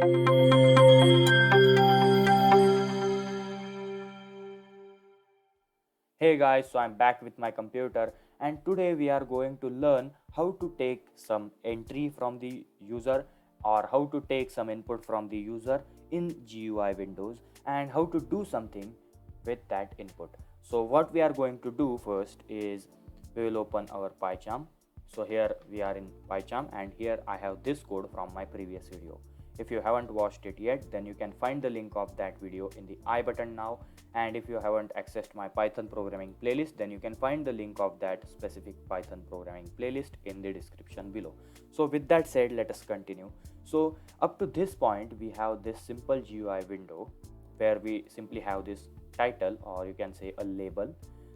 Hey guys, so I'm back with my computer and today we are going to learn how to take some entry from the user or how to take some input from the user in GUI windows and how to do something with that input. So what we are going to do first is we will open our PyCharm. So here we are in PyCharm and here I have this code from my previous video. If you haven't watched it yet, then you can find the link of that video in the I button now, and if you haven't accessed my Python programming playlist, then you can find the link of that specific Python programming playlist in the description below. So with that said, let us continue. So up to this point we have this simple GUI window where we simply have this title, or you can say a label.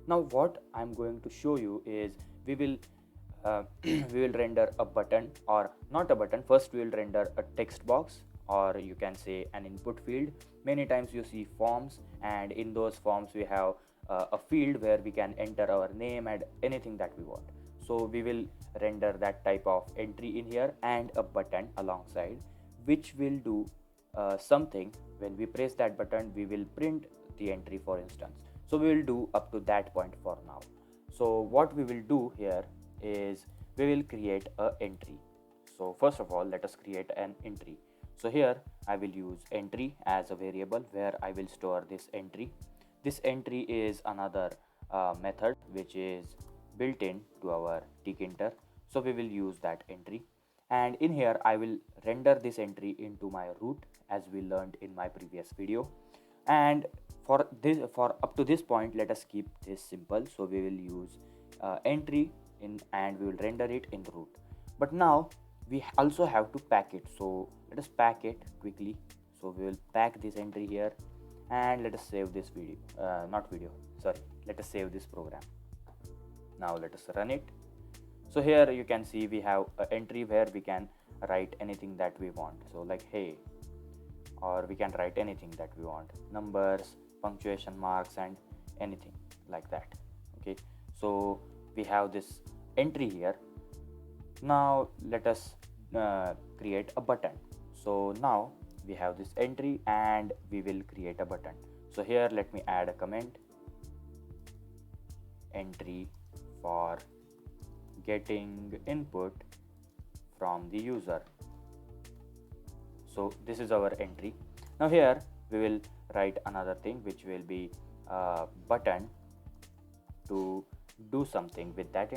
Now what I'm going to show you is we will we will render a button, or not a button. First we will render a text box, or you can say an input field. Many times you see forms, and in those forms we have a field where we can enter our name and anything that we want. So we will render that type of entry in here and a button alongside, which will do something. When we press that button, we will print the entry, for instance. So we will do up to that point for now. So what we will do here is we will create a entry. So first of all, let us create an entry. So here I will use entry as a variable where I will store this entry. This entry is another method which is built in to our tkinter. So we will use that entry, and in here I will render this entry into my root as we learned in my previous video. And for up to this point, let us keep this simple. So we will use entry in, and we will render it in root. But now we also have to pack it, so let us pack it quickly. So we will pack this entry here, and let us save this video, not video, sorry, let us save this program. Now let us run it. So here you can see we have an entry where we can write anything that we want, so like hey, or we can write anything that we want, numbers, punctuation marks, and anything like that. Okay, so we have this entry here. Now let us create a button. So now we have this entry and we will create a button. So here let me add a comment: entry for getting input from the user. So this is our entry. Now here we will write another thing which will be a button to do something with that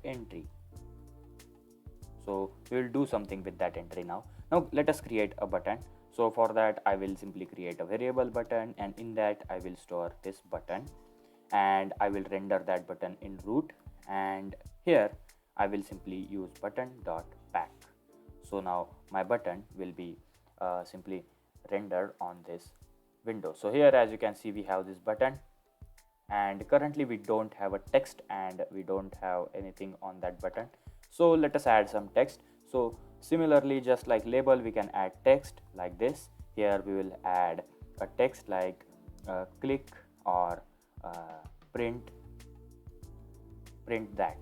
entry. So we will do something with that entry now. Now let us create a button. So for that I will simply create a variable button, and in that I will store this button, and I will render that button in root, and here I will simply use button dot pack. So now my button will be simply rendered on this window. So here as you can see we have this button, and currently we don't have a text and we don't have anything on that button. So let us add some text. So similarly, just like label, we can add text like this. Here we will add a text like click, or uh, print that,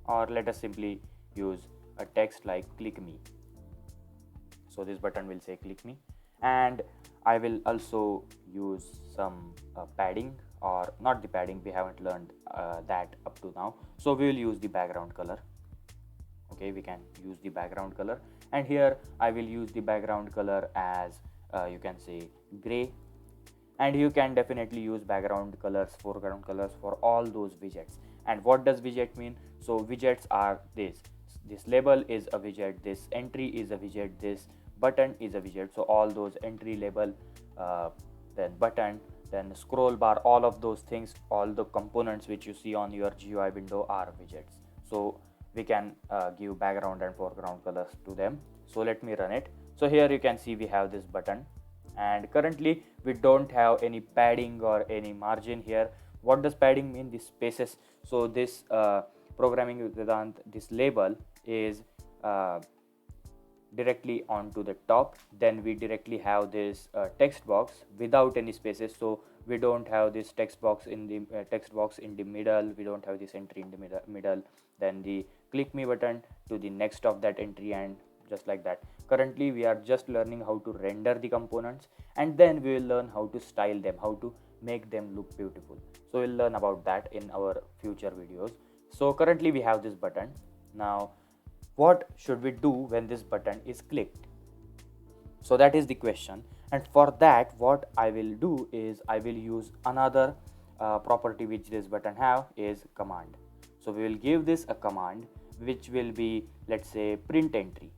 or let us simply use a text like click me. So this button will say click me, and I will also use some padding, or not the padding, we haven't learned that up to now. So we will use the background color. Okay, we can use the background color, and here I will use the background color as you can say gray, and you can definitely use background colors, foreground colors for all those widgets. And what does widget mean? So widgets are this label is a widget, this entry is a widget, this button is a widget. So all those entry, label, then button, then scroll bar, all of those things, all the components which you see on your GUI window are widgets. So we can give background and foreground colors to them. So let me run it. So here you can see we have this button, and currently we don't have any padding or any margin here. What does padding mean? These spaces. So this programming Vedant, this label is directly onto the top, then we directly have this text box without any spaces. So we don't have this text box in the middle, we don't have this entry in the middle, then the click me button to the next of that entry, and just like that. Currently we are just learning how to render the components, and then we will learn how to style them, how to make them look beautiful. So we'll learn about that in our future videos. So currently we have this button. Now what should we do when this button is clicked? So that is the question, and for that what I will do is I will use another property which this button have is command. So we will give this a command which will be, let's say, print entry,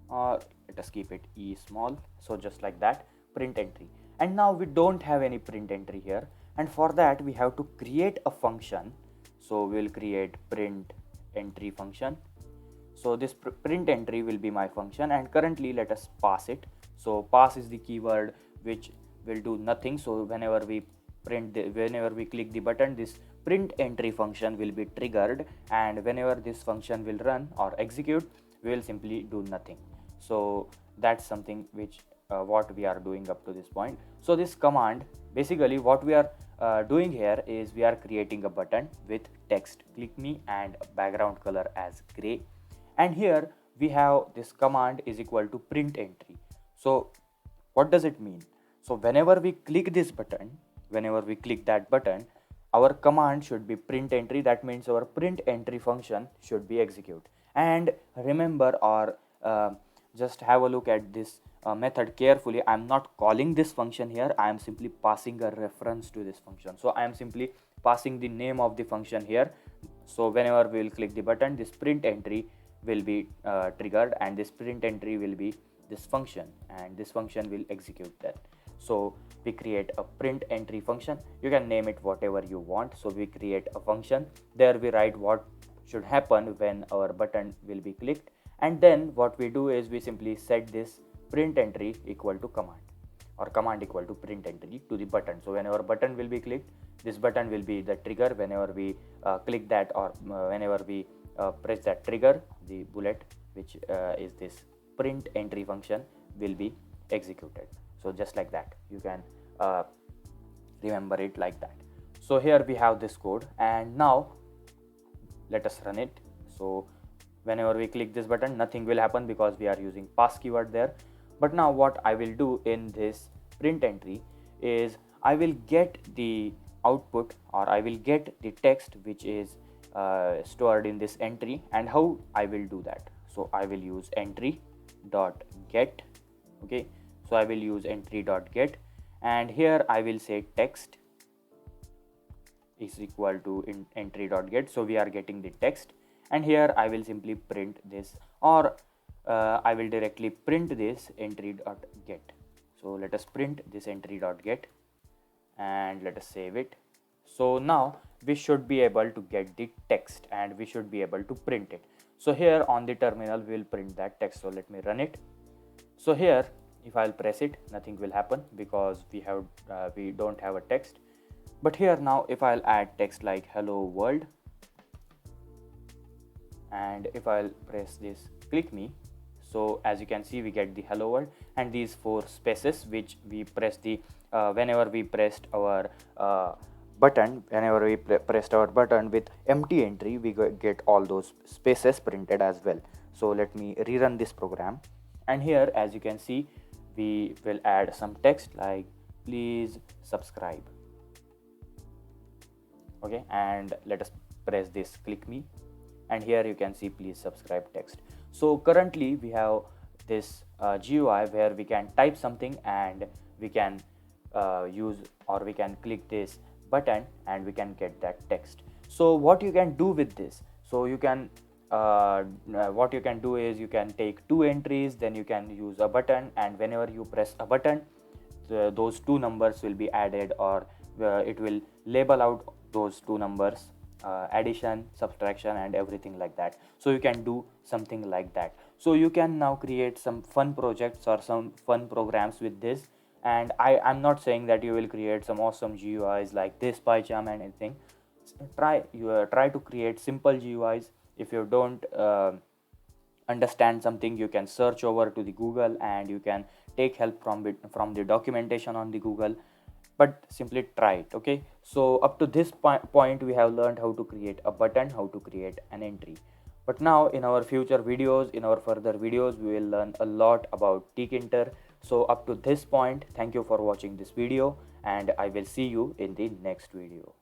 or let us keep it e small. So just like that, print entry. And now we don't have any print entry here, and for that we have to create a function. So we'll create print entry function. So this print entry will be my function, and currently let us pass it. So pass is the keyword which will do nothing. So whenever we whenever we click the button, this print entry function will be triggered, and whenever this function will run or execute, we will simply do nothing. So that's something which what we are doing up to this point. So this command, basically what we are doing here is we are creating a button with text click me and background color as gray, and here we have this command is equal to print entry. So what does it mean? So whenever we click this button, whenever we click that button, our command should be print entry. That means our print entry function should be executed. And remember, or just have a look at this method carefully. I am not calling this function here, I am simply passing a reference to this function. So I am simply passing the name of the function here. So whenever we will click the button, this print entry will be triggered, and this print entry will be this function, and this function will execute that. So we create a print entry function. You can name it whatever you want. So we create a function, there we write what should happen when our button will be clicked, and then what we do is we simply set this print entry equal to command, or command equal to print entry to the button. So whenever button will be clicked, this button will be the trigger. Whenever we click that, or whenever we press that trigger, the bullet which is this print entry function will be executed. So just like that, you can remember it like that. So here we have this code, and now let us run it. So whenever we click this button, nothing will happen because we are using pass keyword there. But now what I will do in this print entry is I will get the output, or I will get the text which is stored in this entry. And how I will do that? So I will use entry dot get. Okay, so I will use entry dot get, and here I will say text is equal to entry dot get. So we are getting the text, and here I will simply print this, or I will directly print this entry dot get. So let us print this entry dot get, and let us save it. So now we should be able to get the text, and we should be able to print it. So here on the terminal we will print that text. So let me run it. So here if I'll press it, nothing will happen because we don't have a text. But here now if I'll add text like hello world, and if I'll press this click me, so as you can see we get the hello world, and these 4 spaces which we press the whenever we pressed our button, whenever we pressed our button with empty entry, we get all those spaces printed as well. So let me rerun this program, and here as you can see we will add some text like please subscribe. Okay, and let us press this click me, and here you can see please subscribe text. So currently we have this GUI where we can type something, and we can use, or we can click this button and we can get that text. So what you can do with this, so you can what you can do is you can take 2 entries, then you can use a button, and whenever you press a button, those 2 numbers will be added, or it will label out those 2 numbers, addition, subtraction, and everything like that. So you can do something like that. So you can now create some fun projects or some fun programs with this. And I'm not saying that you will create some awesome GUIs like this PyCharm and anything. Try to create simple GUIs. If you don't understand something, you can search over to the Google, and you can take help from the documentation on the Google. but simply try it. Okay, so up to this point we have learned how to create a button, how to create an entry. But now in our future videos, in our further videos, we will learn a lot about Tkinter. So up to this point, thank you for watching this video, and I will see you in the next video.